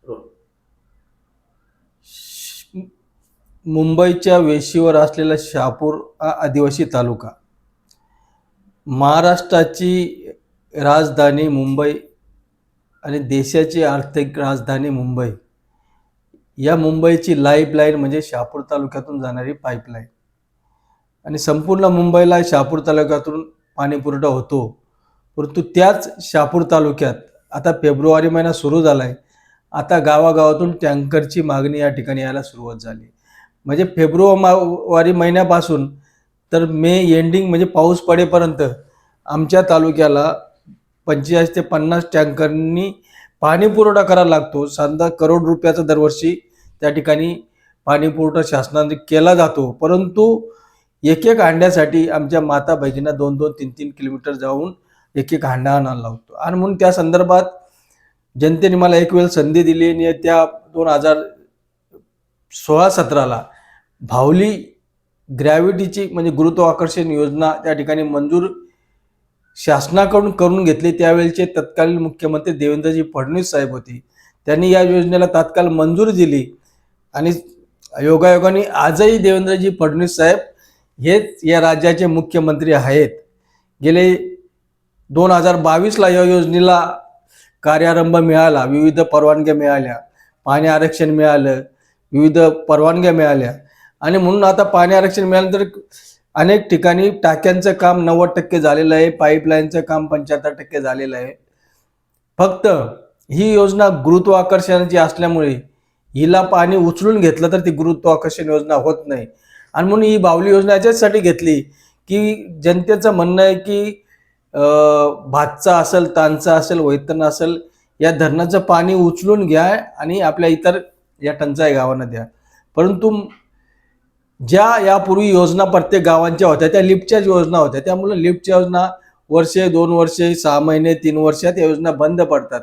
बरोबर. मुंबईच्या वेशीवर असलेला शहापूर हा आदिवासी तालुका, महाराष्ट्राची राजधानी मुंबई आणि देशाची आर्थिक राजधानी मुंबई, या मुंबईची लाईफलाईन म्हणजे शहापूर तालुक्यातून जाणारी पाईपलाईन. आणि संपूर्ण मुंबईला शहापूर तालुक्यातून पाणी पुरवठा होतो. परंतु त्याच शहापूर तालुक्यात आता फेब्रुवारी महिना सुरू झाला आहे. आता गावागावातून टँकरची मागणी या ठिकाणी यायला सुरुवात झाली. म्हणजे फेब्रुवारी महिन्यापासून तर मे एंडिंग म्हणजे पाऊस पडेपर्यंत आमच्या तालुक्याला 45 ते 50 टँकरनी पाणी पुरवठा करायला लागतो. साधारण करोड रुपयाचा दरवर्षी त्या ठिकाणी पाणी पुरवठा शासनाने केला जातो. परंतु एक एक हांड्यासाठी आमच्या माता बहिणींना 2-2, 3-3 किलोमीटर जाऊन एक एक हांडा आणायला लागतो. आणि म्हणून त्या संदर्भात जनतेने मला एक वेळ संधी दिली आणि त्या 2016-17ला भावली ग्रॅव्हिटीची म्हणजे गुरुत्वाकर्षण योजना त्या ठिकाणी मंजूर शासनाकडून करून घेतली. त्यावेळेचे तत्कालीन मुख्यमंत्री देवेंद्रजी फडणवीस साहेब होते. त्यांनी या योजनेला तात्काळ मंजुरी दिली आणि योगायोगाने आजही देवेंद्रजी फडणवीस साहेब हेच या राज्याचे मुख्यमंत्री आहेत. गेले 2022ला या योजनेला कार्यारंभ मिळाला, विविध परवानग्या मिळाल्या, पाणी आरक्षण मिळालं, विविध परवानग्या मिळाल्या. आणि म्हणून आता पाणी आरक्षण मिळाल्यानंतर अनेक ठिकाणी टाक्यांचं काम 90% झालेलं आहे, पाईपलाईनचं काम 75% झालेलं आहे. फक्त ही योजना गुरुत्वाकर्षणाची असल्यामुळे हिला पाणी उचलून घेतलं तर ती गुरुत्वाकर्षण योजना होत नाही. आणि म्हणून ही बावली योजना याच्यासाठी घेतली की जनतेचं म्हणणं आहे की भातचा असेल, तानचा असेल, वैतरणा असेल, या धरणाचं पाणी उचलून घ्या आणि आपल्या इतर या टंचाई गावांना द्या. परंतु ज्या यापूर्वी योजना प्रत्येक गावांच्या होत्या त्या लिफ्टच्याच योजना होत्या. त्यामुळे लिफ्टच्या योजना वर्षे, 2 वर्षे, 6 महिने, 3 वर्षात या योजना बंद पडतात.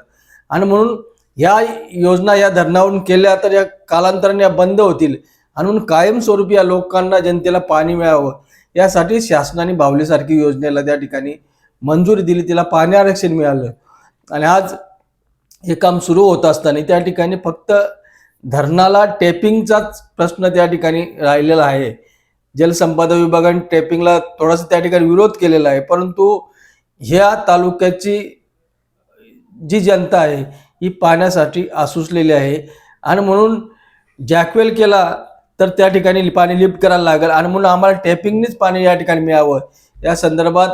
आणि म्हणून ह्या योजना या धरणावरून केल्या तर या कालांतराने या बंद होतील. आणि म्हणून कायमस्वरूपी या लोकांना, जनतेला पाणी मिळावं यासाठी शासनाने बावलीसारखी योजनेला त्या ठिकाणी मंजुरी दिली, तिला पाणी आरक्षण मिळालं. आणि आज हे काम सुरू होत असताना त्या ठिकाणी फक्त धरणाला टेपिंगचाच प्रश्न त्या ठिकाणी राहिलेला आहे. जलसंपदा विभागाने टेपिंगला थोडासा त्या ठिकाणी विरोध केलेला आहे. परंतु ह्या तालुक्याची जी जनता आहे ही पाण्यासाठी आसुसलेली आहे. आणि म्हणून जॅकवेल केला तर त्या ठिकाणी पाणी लिफ्ट करायला लागेल. आणि म्हणून आम्हाला टेपिंगनेच पाणी या ठिकाणी मिळावं या संदर्भात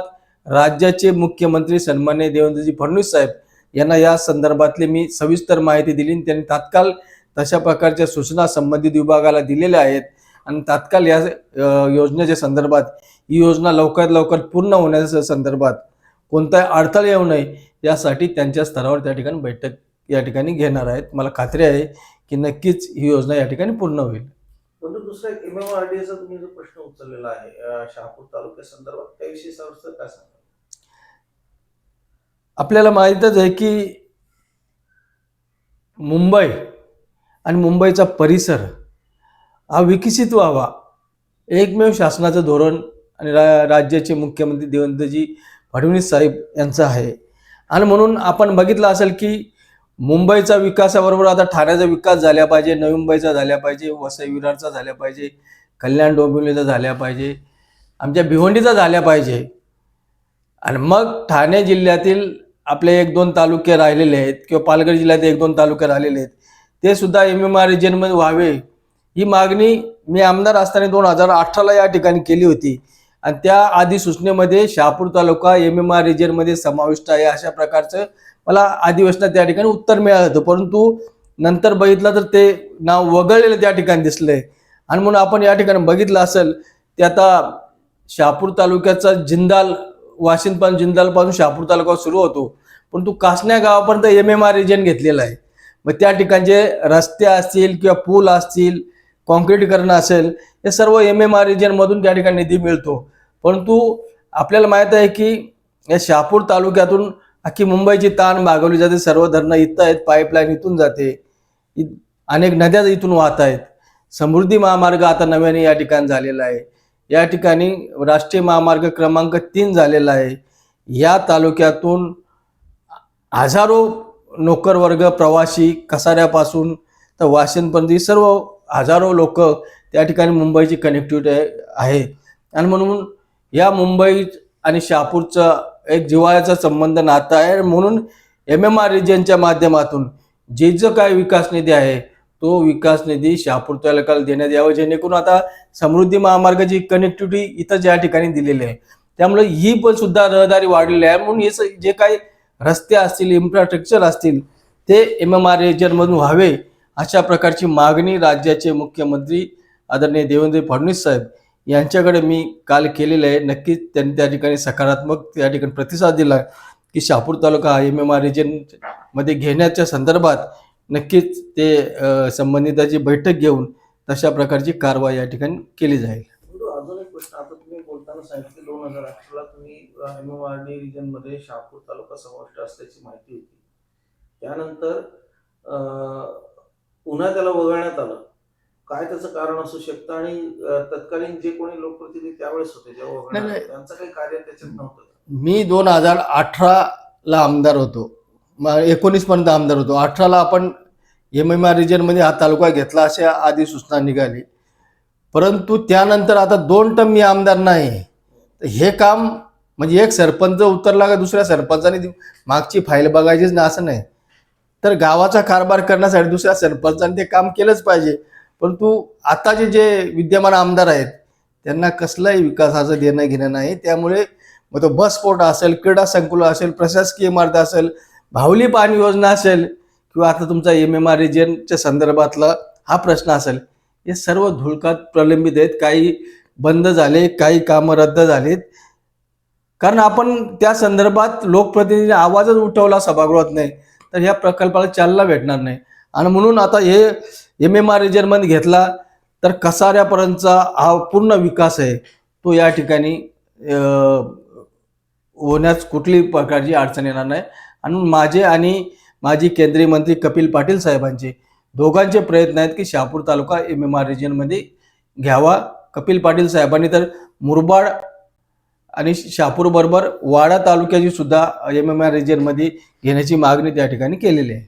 राज्याचे मुख्यमंत्री सन्माननीय देवेंद्रजी फडणवीस साहेब यांना या संदर्भातली मी सविस्तर माहिती दिली. त्यांनी तात्काळ तशा प्रकारच्या सूचना संबंधित विभागाला दिलेल्या आहेत. आणि तात्काळ या योजनेच्या संदर्भात ही योजना लवकरात लवकर पूर्ण होण्याच्या संदर्भात कोणताही अडथळा येऊ नये यासाठी त्यांच्या स्तरावर त्या ठिकाणी बैठक या ठिकाणी घेणार आहेत. मला खात्री आहे की नक्कीच ही योजना या ठिकाणी पूर्ण होईल. परंतु दुसरा MMRDAचा तुम्ही जो प्रश्न उचललेला आहे शहापूर तालुक्या संदर्भात, त्याविषयी सविस्तर काय सांगा? आपल्याला माहीतच आहे की मुंबई आणि मुंबईचा परिसर हा विकसित व्हावा एकमेव शासनाचं धोरण आणि राज्याचे मुख्यमंत्री देवेंद्रजी फडणवीस साहेब यांचं आहे. आणि म्हणून आपण बघितलं असेल की मुंबईचा विकासाबरोबर आता ठाण्याचा विकास झाला पाहिजे, नवी मुंबईचा झाला पाहिजे, वसई विरारचा झाला पाहिजे, कल्याण डोंबिवलीचा झाला पाहिजे, आमच्या भिवंडीचा झाला पाहिजे. आणि मग ठाणे जिल्ह्यातील आपले 1-2 तालुके राहिलेले आहेत किंवा पालघर जिल्ह्यात 1-2 तालुके राहिलेले आहेत ते सुद्धा MMR रिजनमध्ये व्हावे ही मागणी मी आमदार असताना 2018ला या ठिकाणी केली होती. आणि त्या अधिसूचनेमध्ये शहापूर तालुका MMR रिजनमध्ये समाविष्ट आहे अशा प्रकारचं मला अधिवेशनात त्या ठिकाणी उत्तर मिळालं होतं. परंतु नंतर बघितलं तर ते नाव वगळलेलं त्या ठिकाणी दिसलंय. आणि म्हणून आपण या ठिकाणी बघितलं असेल ते आता शहापूर तालुक्याचा जिंदाल वाशिंदपासून जिंदालपासून शहापूर तालुका सुरू होतो, परंतु कासन्या गावापर्यंत MMR रिजन घेतलेला आहे. मग त्या ठिकाणचे रस्ते असतील किंवा पूल असतील, कॉन्क्रीटीकरण असेल, हे सर्व MMR रिजनमधून त्या ठिकाणी निधी मिळतो. परंतु आपल्याला माहीत आहे की या शहापूर तालुक्यातून अख्खी मुंबईची ताण भागवली जाते. सर्व धरणं इथं आहेत, पाईपलाईन इथून जाते, अनेक नद्या इथून वाहत आहेत. समृद्धी महामार्ग आता नव्याने या ठिकाणी झालेला आहे. या ठिकाणी राष्ट्रीय महामार्ग क्रमांक 3 झालेला आहे. या तालुक्यातून हजारो नोकर वर्ग, प्रवासी, कसाऱ्यापासून तर वाशिंदपर्यंत सर्व हजारो लोक त्या ठिकाणी मुंबईची कनेक्टिव्हिटी आहे. आणि म्हणून या मुंबई आणि शहापूरचा एक जिव्हाळ्याचा संबंध नातं आहे. म्हणून MMR रिजनच्या माध्यमातून जो काय विकास निधी आहे तो विकास निधी शहापूर तालुक्याला देण्यात यावा, जेणेकरून आता समृद्धी महामार्गाची कनेक्टिव्हिटी इथं ज्या ठिकाणी दिलेली आहे त्यामुळे ही पण सुद्धा रहदारी वाढलेली आहे. म्हणून हे जे काही रस्ते असतील, इन्फ्रास्ट्रक्चर असतील ते MMR रिजनमधून व्हावे अशा प्रकारची मागणी राज्याचे मुख्यमंत्री आदरणीय देवेंद्र फडणवीस साहेब यांच्याकडे मी काल केलेलं आहे. नक्कीच त्यांनी त्या ठिकाणी सकारात्मक त्या ठिकाणी प्रतिसाद दिला की शहापूर तालुका हा MMR रिजन मध्ये घेण्याच्या संदर्भात नक्कीच ते संबंधिताची बैठक घेऊन तशा प्रकारची कारवाई या ठिकाणी केली जाईल. अजून एक प्रश्न, आता तुम्ही बोलताना सांगितले 2018ला तुम्ही MMRD रिजन मध्ये शहापूर तालुका समाविष्ट असल्याची माहिती होती. त्यानंतर पुन्हा त्याला वगळण्यात आलं. काय त्याचं कारण असू शकतं? आणि तत्कालीन जे कोणी लोकप्रतिनिधी त्यावेळेस होते जेव्हा वगळण्यात आलं, त्यांचं काही कार्य त्याच्यात नव्हतं? मी 2018ला आमदार होतो, 19 पर्यंत आमदार होतो. 18ला आपण MMR रिजन मध्ये हा तालुका घेतला असे आधी सूचना निघाली. परंतु त्यानंतर आता 2 टर्म मी आमदार नाही. हे काम म्हणजे एक सरपंच उतरला का दुसऱ्या सरपंचाने मागची फाईल बघायचीच ना असं नाही. तर गावाचा कारभार करण्यासाठी दुसऱ्या सरपंचाने ते काम केलंच पाहिजे. परंतु आताचे जे विद्यमान आमदार आहेत त्यांना कसलाही विकासाचं देणं घेणं नाही. त्यामुळे मग तो बस स्पोर्ट असेल, क्रीडा संकुल असेल, प्रशासकीय इमारत असेल, भावली पाणी योजना असेल किंवा आता तुमचा MMR रिजनच्या संदर्भातला हा प्रश्न असेल, हे सर्व धुळकात प्रलंबित आहेत. काही बंद झाले, काही कामं रद्द झालीत. कारण आपण त्या संदर्भात लोकप्रतिनिधी आवाजच उठवला सभागृहात नाही तर ह्या प्रकल्पाला चालना भेटणार नाही. आणि म्हणून आता हे MMR रिजनमध्ये घेतला तर कसाऱ्यापर्यंतचा हा पूर्ण विकास आहे तो या ठिकाणी होण्यास कुठलीही प्रकारची अडचण येणार नाही. आणि माझे आणि माजी केंद्रीय मंत्री कपिल पाटील साहेबांचे दोघांचे प्रयत्न आहेत की शहापूर तालुका MMR रिजनमध्ये घ्यावा. कपिल पाटील साहेबांनी तर मुरबाड आणि शहापूर बरोबर वाडा तालुक्याची सुद्धा MMR रिजनमध्ये घेण्याची मागणी त्या ठिकाणी केलेली आहे.